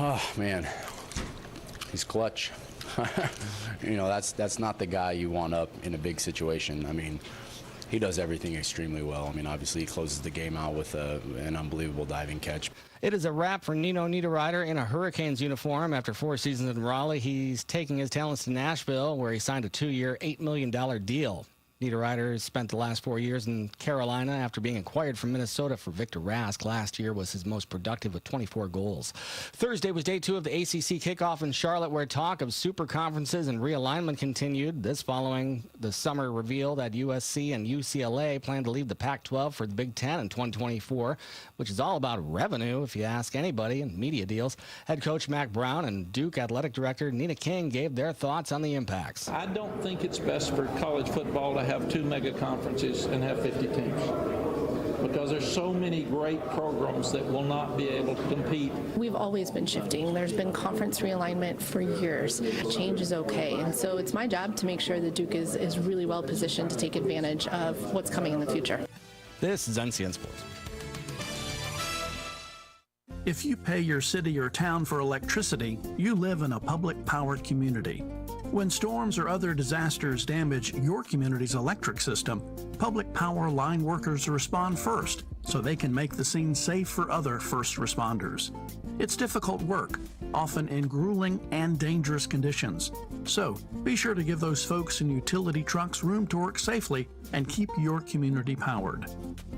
Oh, man. He's clutch. That's not the guy you want up in a big situation. I mean, he does everything extremely well. I mean, obviously he closes the game out with an unbelievable diving catch. It is a wrap for Nino Niederreiter in a Hurricanes uniform. After 4 seasons in Raleigh, he's taking his talents to Nashville, where he signed a 2-year, $8 million deal. Niederreiter spent the last 4 years in Carolina after being acquired from Minnesota for Victor Rask. Last year was his most productive with 24 goals. Thursday was day 2 of the ACC kickoff in Charlotte, where talk of super conferences and realignment continued. This following the summer reveal that USC and UCLA plan to leave the Pac-12 for the Big Ten in 2024, which is all about revenue, if you ask anybody, and media deals. Head coach Mac Brown and Duke athletic director Nina King gave their thoughts on the impacts. I don't think it's best for college football to have 2 mega conferences and have 50 teams, because there's so many great programs that will not be able to compete. We've always been shifting. There's been conference realignment for years. Change is okay, and so it's my job to make sure that Duke is really well positioned to take advantage of what's coming in the future. This is NCN Sports. If you pay your city or town for electricity, you live in a public power community. When storms or other disasters damage your community's electric system, public power line workers respond first so they can make the scene safe for other first responders. It's difficult work, often in grueling and dangerous conditions. So be sure to give those folks in utility trucks room to work safely and keep your community powered.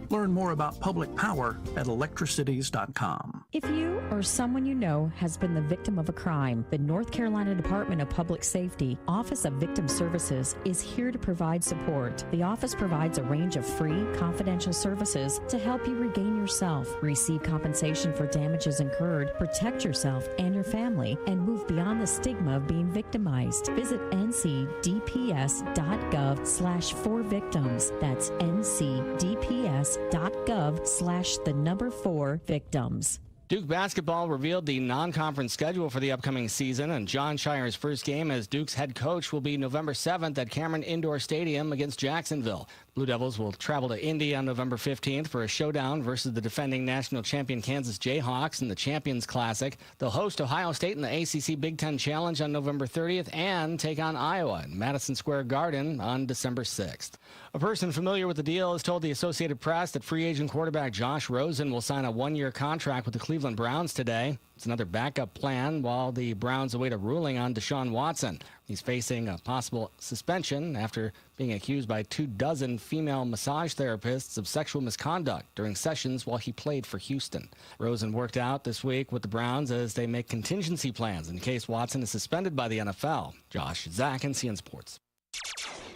Learn more about public power at electricities.com. If you or someone you know has been the victim of a crime, the North Carolina Department of Public Safety Office of Victim Services is here to provide support. The office provides a range of free, confidential services to help you regain yourself, receive compensation for damages incurred, protect yourself and your family, and move beyond the stigma of being victimized. Visit ncdps.gov/4victims. That's ncdps.gov/4victims. Duke basketball revealed the non-conference schedule for the upcoming season, and John Shire's first game as Duke's head coach will be November 7th at Cameron Indoor Stadium against Jacksonville. Blue Devils will travel to Indy on November 15th for a showdown versus the defending national champion Kansas Jayhawks in the Champions Classic. They'll host Ohio State in the ACC Big Ten Challenge on November 30th and take on Iowa in Madison Square Garden on December 6th. A person familiar with the deal has told the Associated Press that free agent quarterback Josh Rosen will sign a 1-year contract with the Cleveland Browns today. It's another backup plan while the Browns await a ruling on Deshaun Watson. He's facing a possible suspension after being accused by 24 female massage therapists of sexual misconduct during sessions while he played for Houston. Rosen worked out this week with the Browns as they make contingency plans in case Watson is suspended by the NFL. Josh Zach, NCN Sports.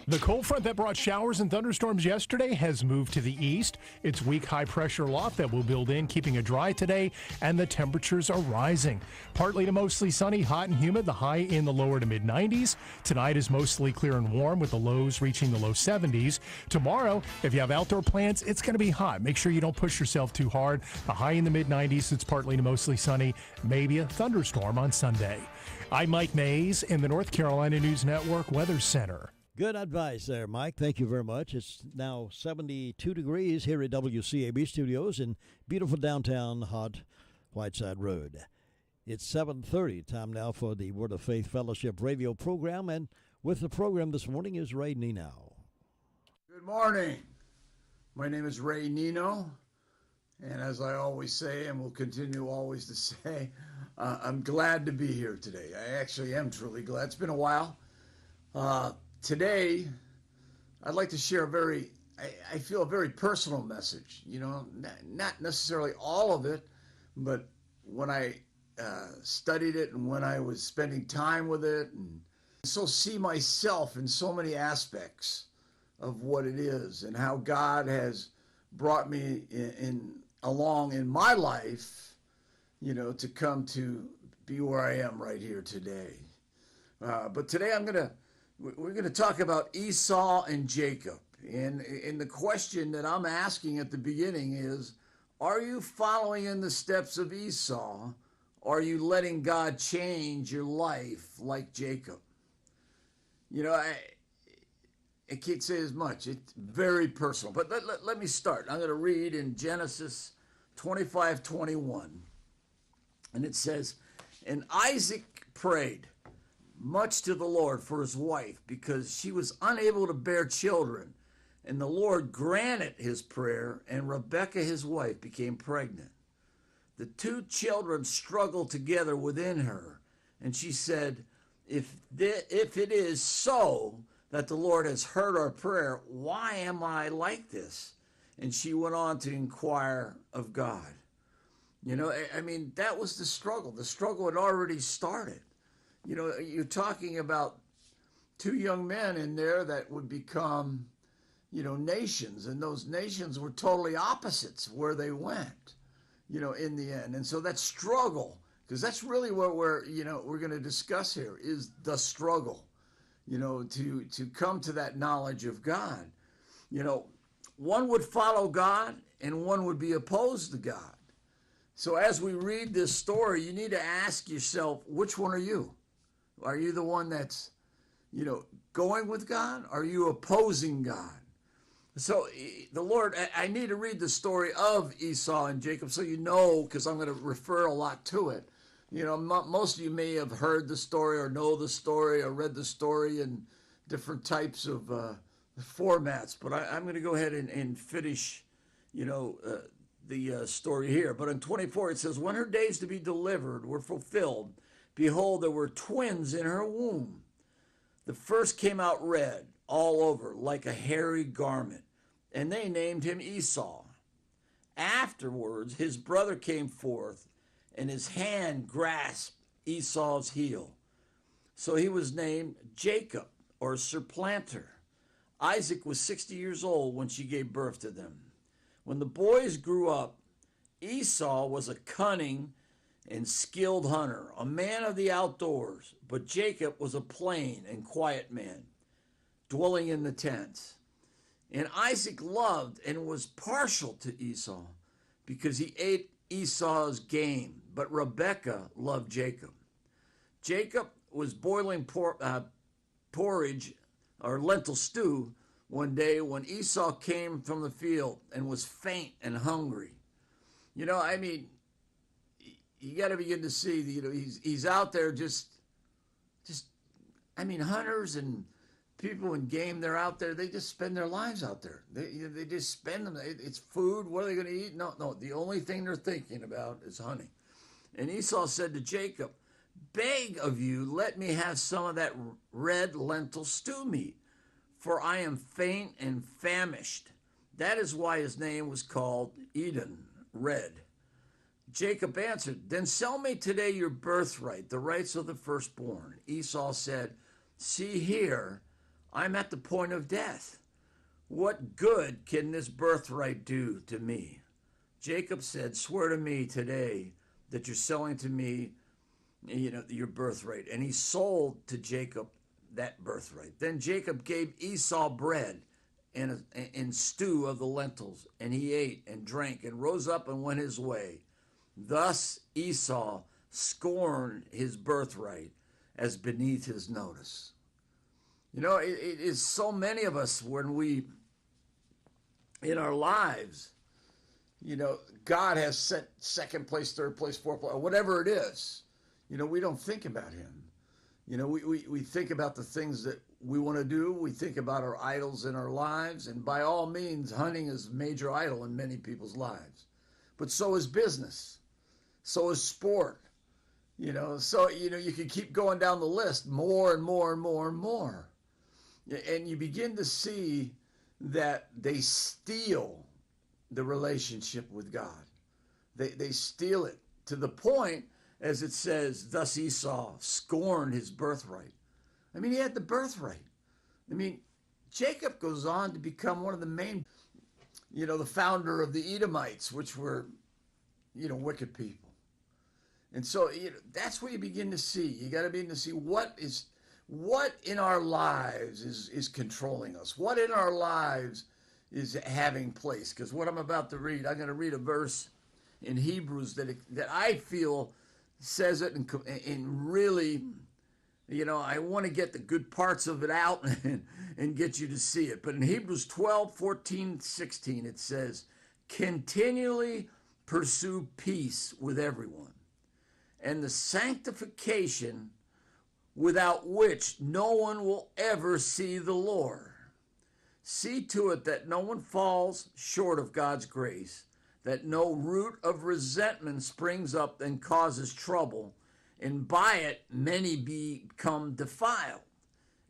The cold front that brought showers and thunderstorms yesterday has moved to the east. It's weak high-pressure loft that will build in, keeping it dry today, and the temperatures are rising. Partly to mostly sunny, hot and humid, the high in the lower to mid-90s. Tonight is mostly clear and warm, with the lows reaching the low 70s. Tomorrow, if you have outdoor plans, it's going to be hot. Make sure you don't push yourself too hard. The high in the mid-90s, it's partly to mostly sunny, maybe a thunderstorm on Sunday. I'm Mike Mays in the North Carolina News Network Weather Center. Good advice there, Mike. Thank you very much. It's now 72 degrees here at WCAB Studios in beautiful downtown hot Whiteside Road. It's 7:30. Time now for the Word of Faith Fellowship radio program. And with the program this morning is Ray Nino. Good morning. My name is Ray Nino. And as I always say, and will continue always to say, I'm glad to be here today. I actually am truly glad. It's been a while. Today, I'd like to share I feel a very personal message, not necessarily all of it, but when I studied it and when I was spending time with it, and so see myself in so many aspects of what it is and how God has brought me along in my life, to come to be where I am right here today. But today we're going to talk about Esau and Jacob. And the question that I'm asking at the beginning is, are you following in the steps of Esau? Or are you letting God change your life like Jacob? I can't say as much. It's very personal. But let me start. I'm going to read in Genesis 25:21. And it says, And Isaac prayed much to the Lord for his wife because she was unable to bear children. And the Lord granted his prayer, and Rebekah, his wife, became pregnant. The two children struggled together within her, and she said, if it is so that the Lord has heard our prayer, why am I like this? And she went on to inquire of God. You know, I mean, that was the struggle. The struggle had already started. You know, you're talking about two young men in there that would become, you know, nations, and those nations were totally opposites where they went, you know, in the end. And so that struggle, because that's really what we're going to discuss here, is the struggle, you know, to come to that knowledge of God. You know, one would follow God and one would be opposed to God. So as we read this story, you need to ask yourself, which one are you? Are you the one that's, you know, going with God? Are you opposing God? So the Lord, I need to read the story of Esau and Jacob so you know, because I'm going to refer a lot to it. You know, most of you may have heard the story or know the story or read the story in different types of formats, but I'm going to go ahead and finish, you know, the story here. But in 24, it says, when her days to be delivered were fulfilled, behold, there were twins in her womb. The first came out red all over, like a hairy garment, and they named him Esau. Afterwards, his brother came forth, and his hand grasped Esau's heel. So he was named Jacob, or supplanter. Isaac was 60 years old when she gave birth to them. When the boys grew up, Esau was a cunning and skilled hunter, a man of the outdoors, but Jacob was a plain and quiet man, dwelling in the tents. And Isaac loved and was partial to Esau because he ate Esau's game, but Rebekah loved Jacob. Jacob was boiling porridge or lentil stew one day when Esau came from the field and was faint and hungry. You know, I mean, you got to begin to see, you know, he's out there just, I mean, hunters and people in game, they're out there, they just spend their lives out there. They just spend them. It's food. What are they going to eat? No. The only thing they're thinking about is hunting. And Esau said to Jacob, beg of you, let me have some of that red lentil stew meat, for I am faint and famished. That is why his name was called Edom, red. Jacob answered, then sell me today your birthright, the rights of the firstborn. Esau said, see here, I'm at the point of death. What good can this birthright do to me? Jacob said, swear to me today that you're selling to me, you know, your birthright. And he sold to Jacob that birthright. Then Jacob gave Esau bread and stew of the lentils, and he ate and drank and rose up and went his way. Thus Esau scorned his birthright as beneath his notice. You know, it is so many of us when we, in our lives, you know, God has set second place, third place, fourth place, whatever it is. You know, we don't think about him. You know, we think about the things that we want to do. We think about our idols in our lives. And by all means, hunting is a major idol in many people's lives. But so is business. So is sport. You know, so, you know, you can keep going down the list more and more and more and more. And you begin to see that they steal the relationship with God. They steal it to the point, as it says, thus Esau scorned his birthright. I mean, he had the birthright. I mean, Jacob goes on to become one of the main, you know, the founder of the Edomites, which were, you know, wicked people. And so, you know, that's where you begin to see. You got to begin to see what in our lives is controlling us. What in our lives is having place. Because what I'm about to read, I'm going to read a verse in Hebrews that I feel says it and really, you know, I want to get the good parts of it out and get you to see it. But in Hebrews 12, 14, 16, it says, continually pursue peace with everyone and the sanctification without which no one will ever see the Lord. See to it that no one falls short of God's grace, that no root of resentment springs up and causes trouble, and by it many become defiled.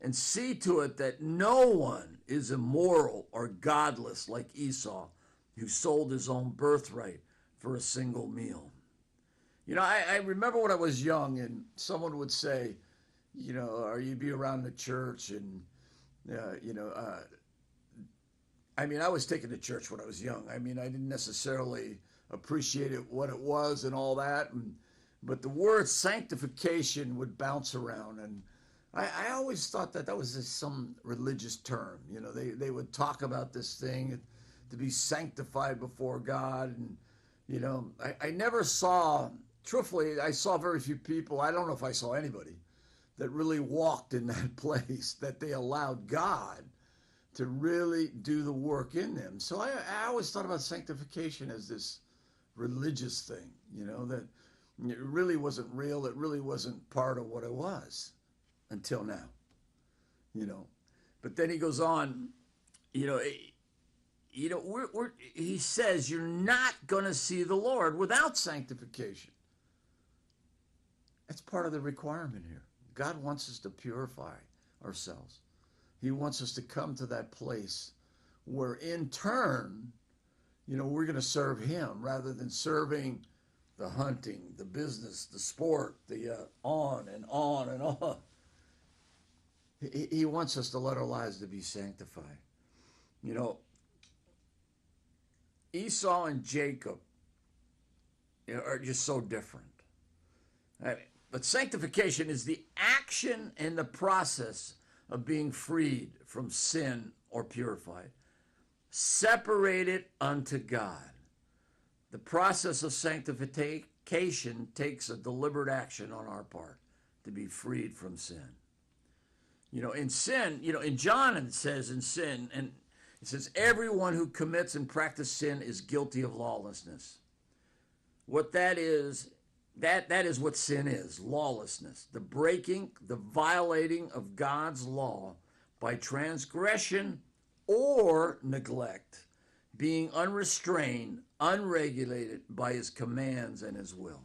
And see to it that no one is immoral or godless like Esau, who sold his own birthright for a single meal. You know, I remember when I was young and someone would say, you know, or you'd be around the church and, I mean, I was taken to church when I was young. I mean, I didn't necessarily appreciate it, what it was and all that. But the word sanctification would bounce around. And I always thought that was just some religious term. You know, they would talk about this thing to be sanctified before God. And, you know, I never saw, truthfully, I saw very few people. I don't know if I saw anybody that really walked in that place, that they allowed God to really do the work in them. So I always thought about sanctification as this religious thing, you know, that it really wasn't real. It really wasn't part of what it was until now, you know. But then he goes on, he says you're not going to see the Lord without sanctification. That's part of the requirement here. God wants us to purify ourselves. He wants us to come to that place where in turn, you know, we're going to serve him rather than serving the hunting, the business, the sport, the on and on and on. He wants us to let our lives to be sanctified. You know, Esau and Jacob, you know, are just so different. But sanctification is the action and the process of being freed from sin or purified, separated unto God. The process of sanctification takes a deliberate action on our part to be freed from sin. You know, in sin, you know, in John it says in sin, and it says everyone who commits and practices sin is guilty of lawlessness. What that is, that is what sin is, lawlessness, the breaking, the violating of God's law by transgression or neglect, being unrestrained, unregulated by his commands and his will.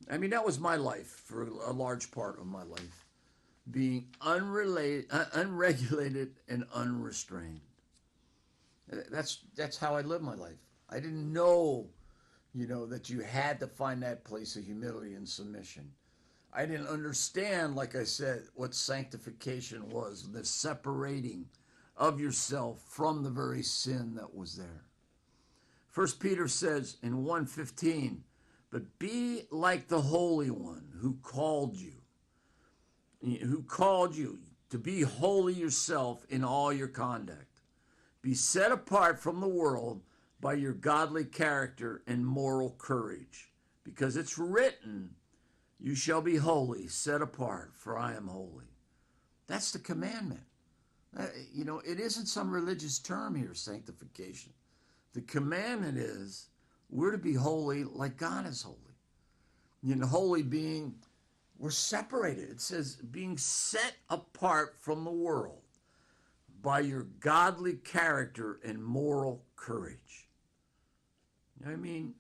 I mean, that was my life for a large part of my life, being unregulated and unrestrained. That's how I lived my life. I didn't know, you know, that you had to find that place of humility and submission. I didn't understand, like I said, what sanctification was, the separating of yourself from the very sin that was there. 1 Peter says in 1:15, but be like the Holy One who called you to be holy yourself in all your conduct. Be set apart from the world by your godly character and moral courage, because it's written, you shall be holy, set apart, for I am holy. That's the commandment. You know, it isn't some religious term here, sanctification. The commandment is we're to be holy like God is holy. You know, holy being, we're separated. It says being set apart from the world by your godly character and moral courage. You know what I mean?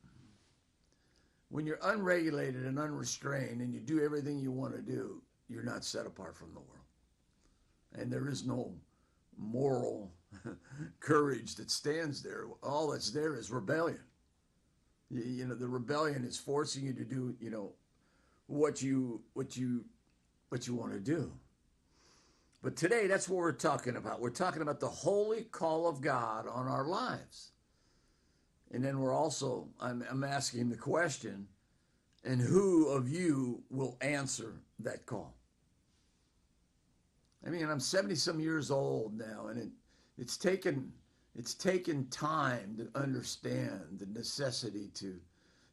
When you're unregulated and unrestrained and you do everything you want to do, you're not set apart from the world. And there is no moral courage that stands there. All that's there is rebellion. You know, the rebellion is forcing you to do, you know, what you want to do. But today, that's what we're talking about. We're talking about the holy call of God on our lives. And then we're also, I'm asking the question, and who of you will answer that call? I mean, I'm 70-some years old now, and it's taken time to understand the necessity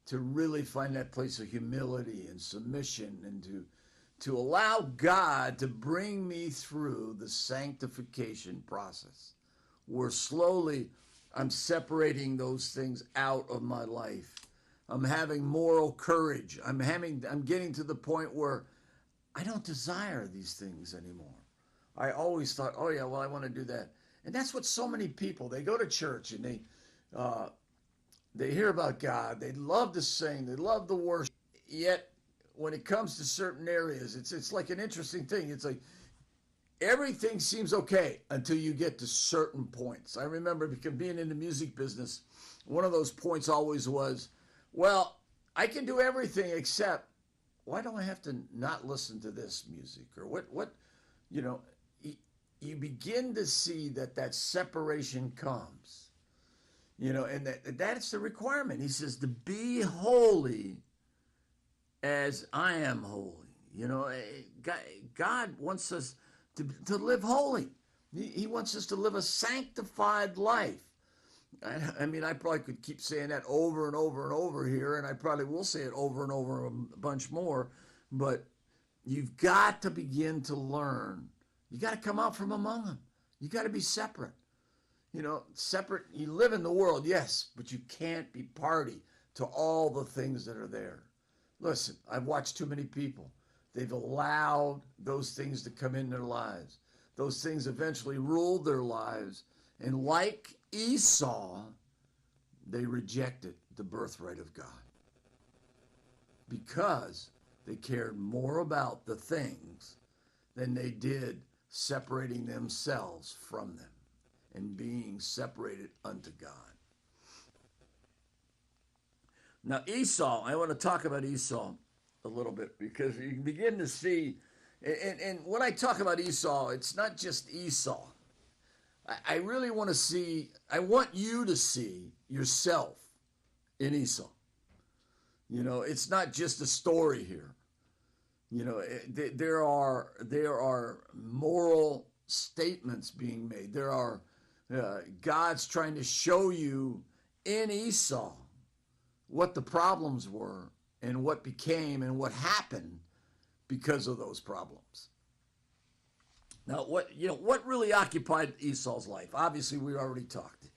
to really find that place of humility and submission, and to allow God to bring me through the sanctification process, where slowly I'm separating those things out of my life I'm having moral courage. I'm getting to the point where I don't desire these things anymore. I always thought, oh yeah, well, I want to do that. And that's what so many people, they go to church and they hear about God. They love to sing. They love the worship. Yet when it comes to certain areas, it's like an interesting thing. It's like everything seems okay until you get to certain points. I remember being in the music business, one of those points always was, well, I can do everything except, why do I have to not listen to this music? Or what, you know, you begin to see that separation comes, you know, and that's the requirement. He says to be holy as I am holy. You know, God wants us to live holy. He wants us to live a sanctified life. I mean, I probably could keep saying that over and over and over here, and I probably will say it over and over a bunch more, but you've got to begin to learn. You got to come out from among them. You got to be separate. You know, separate. You live in the world, yes, but you can't be party to all the things that are there. Listen, I've watched too many people. They've allowed those things to come in their lives. Those things eventually ruled their lives. And like Esau, they rejected the birthright of God because they cared more about the things than they did separating themselves from them and being separated unto God. Now, Esau, I want to talk about Esau a little bit because you can begin to see, and when I talk about Esau, it's not just Esau. I really want to see, I want you to see yourself in Esau. You know, it's not just a story here. You know, there are moral statements being made. There are, God's trying to show you in Esau what the problems were and what became and what happened because of those problems. Now, what really occupied Esau's life? Obviously, we already talked.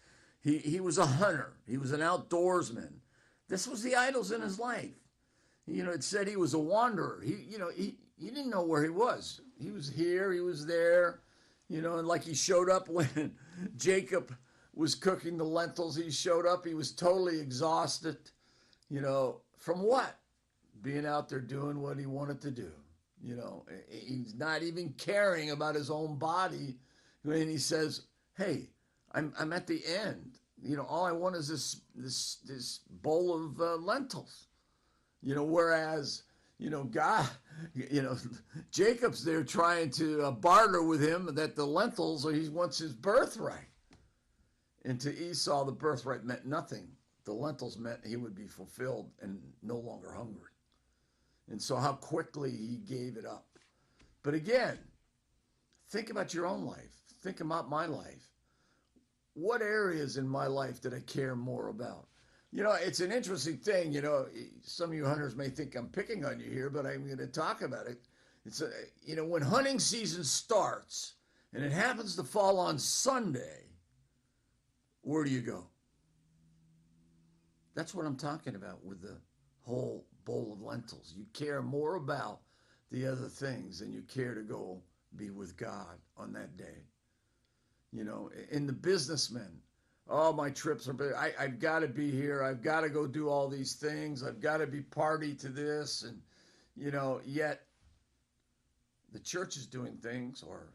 He was a hunter. He was an outdoorsman. This was the idols in his life. You know, it said he was a wanderer. He didn't know where he was. He was here. He was there. You know, and like he showed up when Jacob was cooking the lentils. He showed up. He was totally exhausted. You know, from what? Being out there doing what he wanted to do. You know, he's not even caring about his own body when he says, hey, I'm at the end. You know, all I want is this bowl of lentils. You know, whereas, you know, God, you know, Jacob's there trying to barter with him that the lentils, or he wants his birthright. And to Esau, the birthright meant nothing. The lentils meant he would be fulfilled and no longer hungry. And so how quickly he gave it up. But again, think about your own life. Think about my life. What areas in my life did I care more about? You know, it's an interesting thing. You know, some of you hunters may think I'm picking on you here, but I'm going to talk about it. It's, you know, when hunting season starts and it happens to fall on Sunday, where do you go? That's what I'm talking about with the whole bowl of lentils. You care more about the other things than you care to go be with God on that day. You know, in the businessmen, oh, my trips are, I've got to be here. I've got to go do all these things. I've got to be party to this. And, you know, yet the church is doing things, or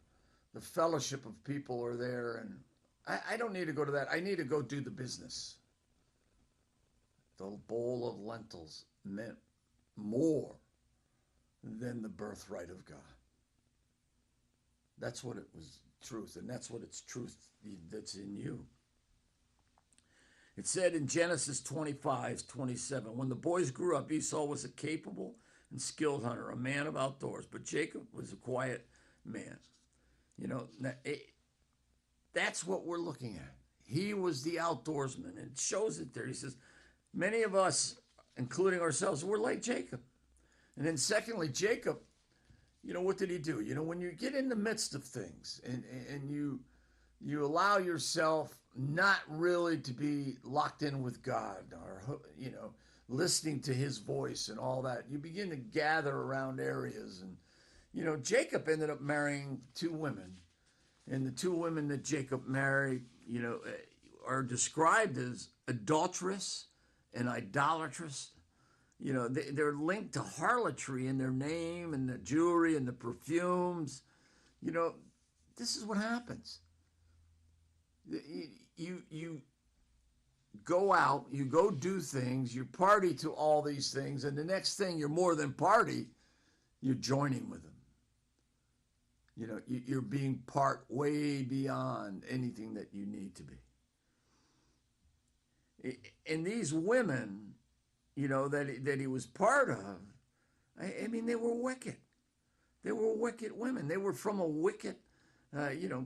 the fellowship of people are there. And I don't need to go to that. I need to go do the business. The bowl of lentils meant more than the birthright of God. That's what it was, truth, and that's what it's truth that's in you. It said in Genesis 25:27, when the boys grew up, Esau was a capable and skilled hunter, a man of outdoors, but Jacob was a quiet man. You know, that's what we're looking at. He was the outdoorsman, and it shows it there. He says, many of us, including ourselves, we're like Jacob. And then secondly, Jacob, you know, what did he do? You know, when you get in the midst of things and you allow yourself not really to be locked in with God, or, you know, listening to his voice and all that, you begin to gather around areas. And, you know, Jacob ended up marrying 2 women. And the 2 women that Jacob married, you know, are described as adulterous and idolatrous. You know, they're linked to harlotry in their name and the jewelry and the perfumes. You know, this is what happens. You go out, you go do things, you party to all these things, and the next thing, you're more than party, you're joining with them. You know, you're being part way beyond anything that you need to be. And these women, you know, that he was part of, I mean, they were wicked. They were wicked women. They were from a wicked, you know,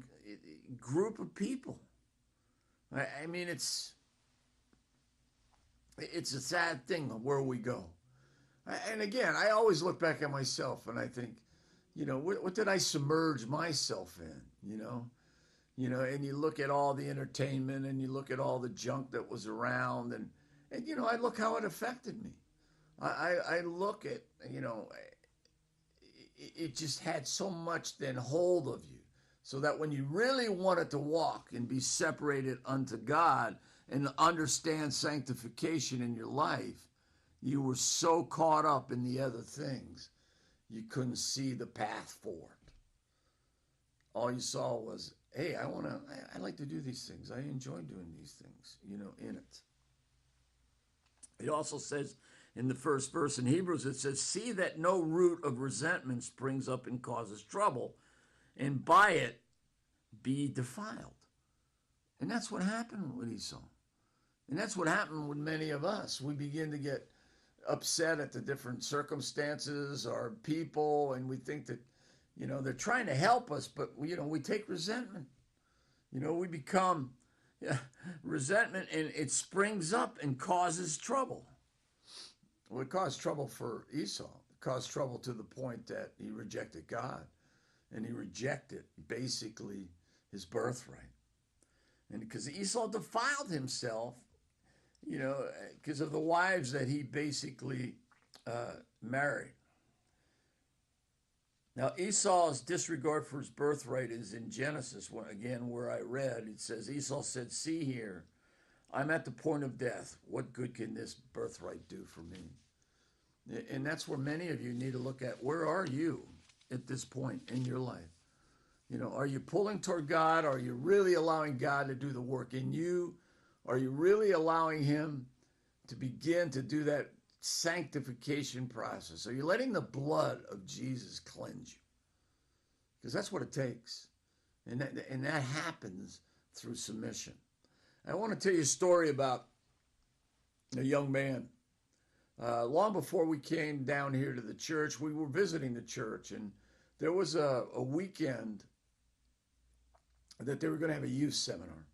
group of people. I mean, it's a sad thing where we go. And again, I always look back at myself and I think, you know, what did I submerge myself in, you know? You know, and you look at all the entertainment and you look at all the junk that was around and you know, I look how it affected me. I look at, you know, it just had so much then hold of you, so that when you really wanted to walk and be separated unto God and understand sanctification in your life, you were so caught up in the other things, you couldn't see the path forward. All you saw was, hey, I like to do these things. I enjoy doing these things, you know, in it. It also says in the first verse in Hebrews, it says, see that no root of resentment springs up and causes trouble, and by it be defiled. And that's what happened with Esau. And that's what happened with many of us. We begin to get upset at the different circumstances or people, and we think that, you know, they're trying to help us, but, you know, we take resentment. You know, we become resentment, and it springs up and causes trouble. Well, it caused trouble for Esau. It caused trouble to the point that he rejected God, and he rejected basically his birthright. And because Esau defiled himself, you know, because of the wives that he basically married. Now, Esau's disregard for his birthright is in Genesis, again, where I read, it says, Esau said, see here, I'm at the point of death. What good can this birthright do for me? And that's where many of you need to look at, where are you at this point in your life? You know, are you pulling toward God? Are you really allowing God to do the work in you? Are you really allowing him to begin to do that sanctification process? Are you letting the blood of Jesus cleanse you? Because that's what it takes. And that happens through submission. I want to tell you a story about a young man. Long before we came down here to the church, we were visiting the church, and there was a weekend that they were going to have a youth seminar.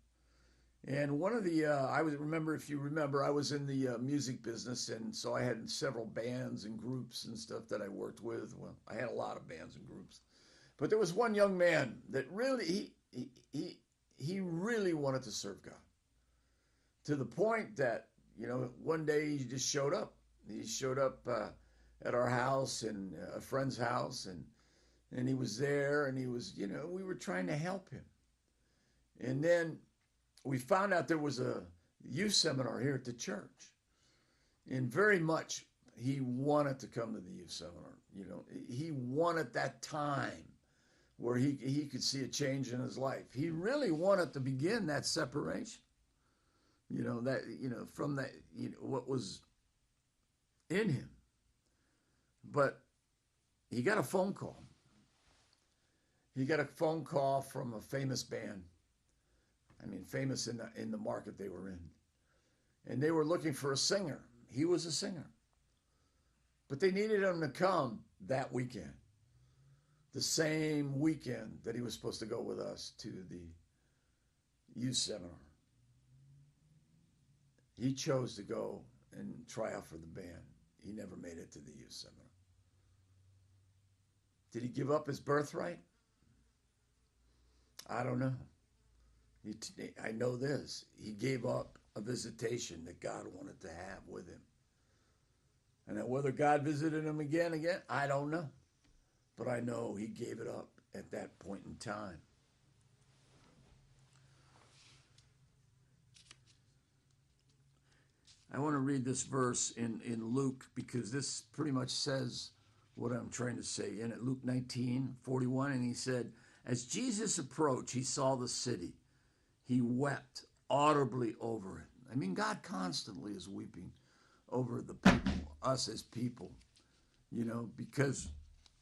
And one of the, I remember, if you remember, I was in the music business, and so I had several bands and groups and stuff that I worked with. Well, I had a lot of bands and groups. But there was one young man that really, he really wanted to serve God. To the point that, you know, one day he just showed up. He showed up at our house and a friend's house, and he was there, and he was, you know, we were trying to help him. And then we found out there was a youth seminar here at the church. And very much he wanted to come to the youth seminar. You know, he wanted that time where he could see a change in his life. He really wanted to begin that separation. You know, that, you know, from that, you know, what was in him. But he got a phone call. He got a phone call from a famous band. I mean, famous in the market they were in. And they were looking for a singer. He was a singer. But they needed him to come that weekend. The same weekend that he was supposed to go with us to the youth seminar. He chose to go and try out for the band. He never made it to the youth seminar. Did he give up his birthright? I don't know. I know this. He gave up a visitation that God wanted to have with him. And that whether God visited him again, I don't know. But I know he gave it up at that point in time. I want to read this verse in Luke because this pretty much says what I'm trying to say. In Luke 19:41, and he said, as Jesus approached, he saw the city. He wept audibly over it. I mean, God constantly is weeping over the people, us as people, because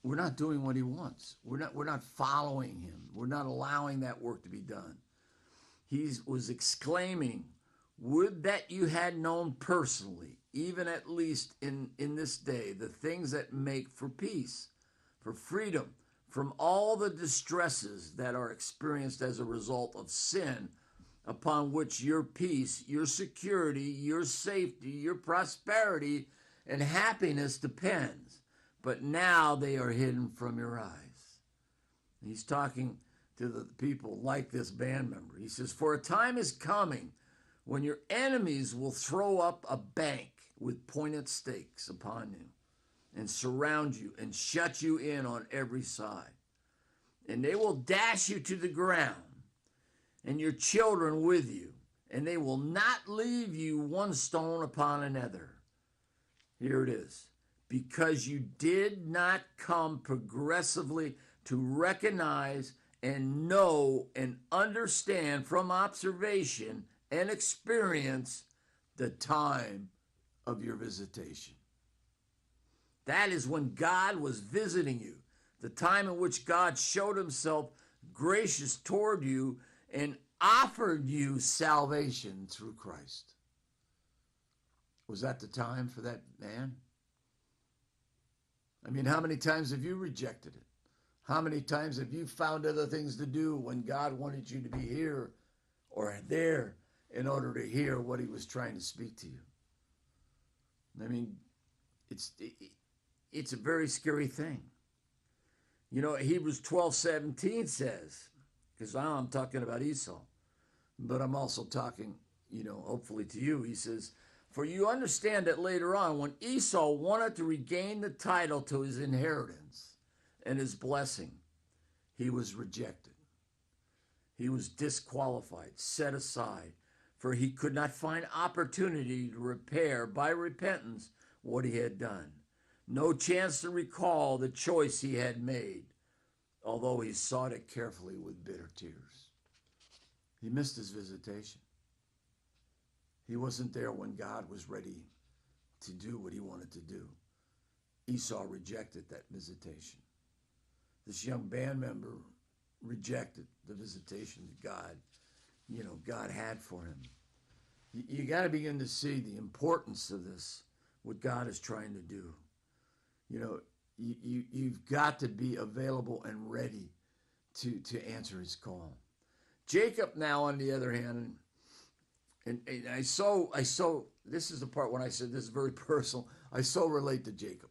we're not doing what he wants. We're not following him. We're not allowing that work to be done. He was exclaiming, would that you had known personally, even at least in this day, the things that make for peace, for freedom, from all the distresses that are experienced as a result of sin, upon which your peace, your security, your safety, your prosperity, and happiness depends. But now they are hidden from your eyes. He's talking to the people like this band member. He says, for a time is coming when your enemies will throw up a bank with pointed stakes upon you and surround you and shut you in on every side. And they will dash you to the ground and your children with you, and they will not leave you one stone upon another. Here it is. Because you did not come progressively to recognize and know and understand from observation and experience the time of your visitation. That is when God was visiting you, the time in which God showed himself gracious toward you and offered you salvation through Christ. Was that the time for that man? I mean, how many times have you rejected it? How many times have you found other things to do when God wanted you to be here or there in order to hear what he was trying to speak to you? I mean, it's a very scary thing. You know, Hebrews 12:17 says, because now I'm talking about Esau, but I'm also talking, hopefully to you. He says, for you understand that later on, when Esau wanted to regain the title to his inheritance and his blessing, he was rejected. He was disqualified, set aside, for he could not find opportunity to repair by repentance what he had done. No chance to recall the choice he had made, although he sought it carefully with bitter tears. He missed his visitation. He wasn't there when God was ready to do what he wanted to do. Esau rejected that visitation. This young band member rejected the visitation that God had for him. You got to begin to see the importance of this, what God is trying to do. You've got to be available and ready to answer his call. Jacob now, on the other hand, and I so this is the part when I said this is very personal. I so relate to Jacob.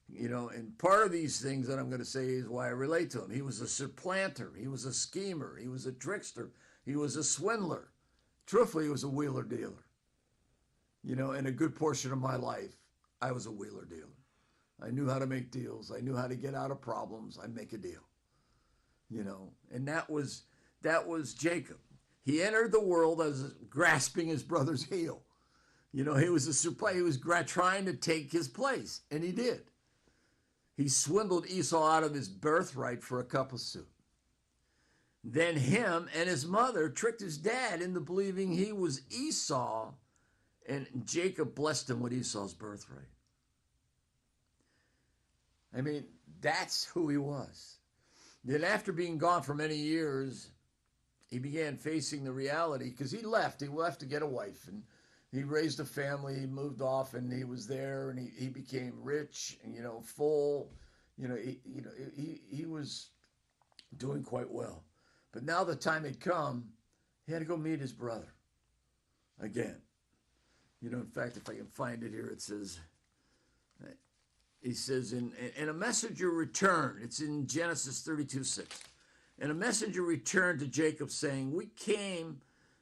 And part of these things that I'm going to say is why I relate to him. He was a supplanter. He was a schemer. He was a trickster. He was a swindler. Truthfully, he was a wheeler dealer. In a good portion of my life, I was a wheeler dealer. I knew how to make deals. I knew how to get out of problems. I'd make a deal. And that was Jacob. He entered the world as grasping his brother's heel. He was he was trying to take his place, and he did. He swindled Esau out of his birthright for a cup of soup. Then him and his mother tricked his dad into believing he was Esau, and Jacob blessed him with Esau's birthright. I mean, that's who he was. Then after being gone for many years, he began facing the reality, because he left to get a wife, and he raised a family. He moved off, and he was there, and he became rich, and full. He was doing quite well. But now the time had come, he had to go meet his brother again. In fact, if I can find it here, it says, he says, and a messenger returned. It's in Genesis 32:6. And a messenger returned to Jacob saying, we came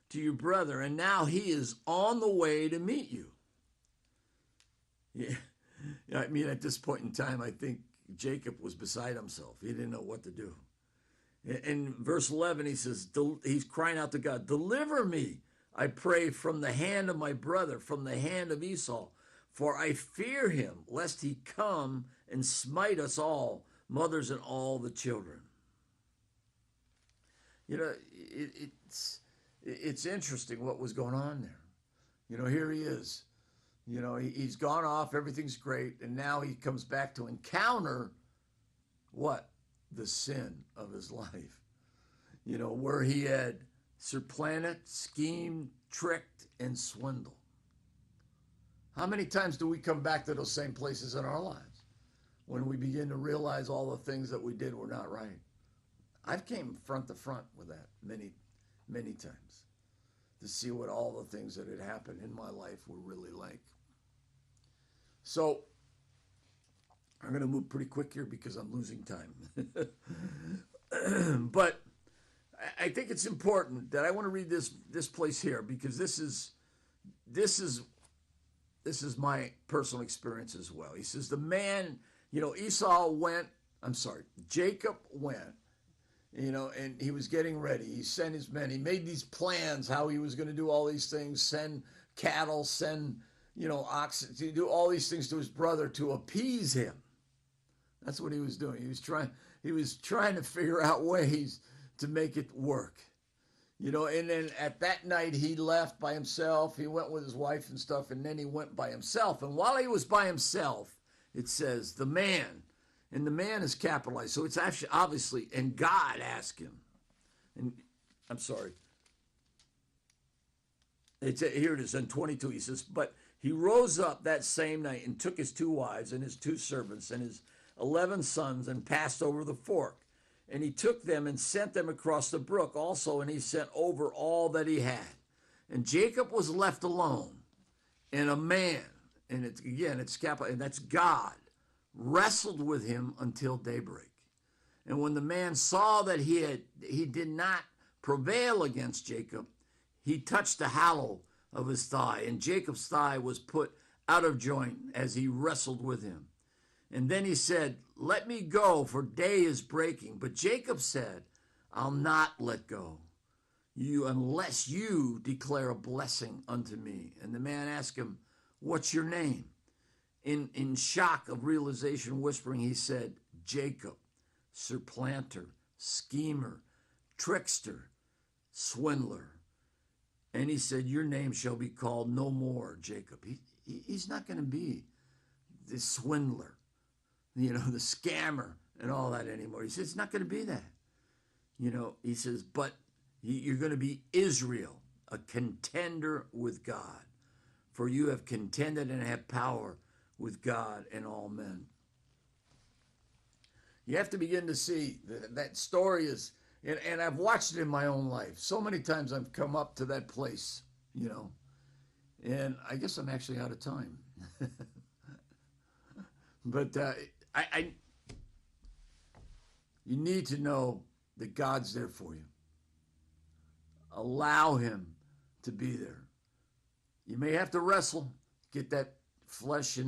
to your brother, and now he is on the way to meet you. Yeah. I mean, at this point in time, I think Jacob was beside himself. He didn't know what to do. In verse 11, he says, he's crying out to God, deliver me, I pray, from the hand of my brother, from the hand of Esau, for I fear him, lest he come and smite us all, mothers and all the children. You know, it's interesting what was going on there. You know, here he is. You know, he's gone off, everything's great, and now he comes back to encounter what? The sin of his life. You know, where he had supplanted, schemed, tricked, and swindled. How many times do we come back to those same places in our lives when we begin to realize all the things that we did were not right? I've came front to front with that many, many times to see what all the things that had happened in my life were really like. So I'm going to move pretty quick here because I'm losing time. But I think it's important that I want to read this place here because this is my personal experience as well. He says the man, you know, Jacob went, you know, and he was getting ready. He sent his men. He made these plans how he was going to do all these things, send cattle, send, you know, oxen, to do all these things to his brother to appease him. That's what he was doing. He was trying to figure out ways to make it work. You know, and then at that night he left by himself. He went with his wife and stuff, and then he went by himself. And while he was by himself, it says the man, and the man is capitalized. So it's actually obviously, and God asked him. And I'm sorry. Here it is in 22. He says, but he rose up that same night and took his 2 wives and his 2 servants and his 11 sons and passed over the fork. And he took them and sent them across the brook also, and he sent over all that he had. And Jacob was left alone, and a man, and it's capital, and that's God, wrestled with him until daybreak. And when the man saw that he did not prevail against Jacob, he touched the hollow of his thigh, and Jacob's thigh was put out of joint as he wrestled with him. And then he said, let me go, for day is breaking. But Jacob said, I'll not let go unless you declare a blessing unto me. And the man asked him, what's your name? In shock of realization, whispering, he said, Jacob, supplanter, schemer, trickster, swindler. And he said, your name shall be called no more Jacob. He's not going to be the swindler, you know, the scammer and all that anymore. He says, it's not going to be that. You know, he says, but you're going to be Israel, a contender with God. For you have contended and have power with God and all men. You have to begin to see that story is, and I've watched it in my own life. So many times I've come up to that place, you know, and I guess I'm actually out of time. But you need to know that God's there for you. Allow him to be there. You may have to wrestle, get that flesh in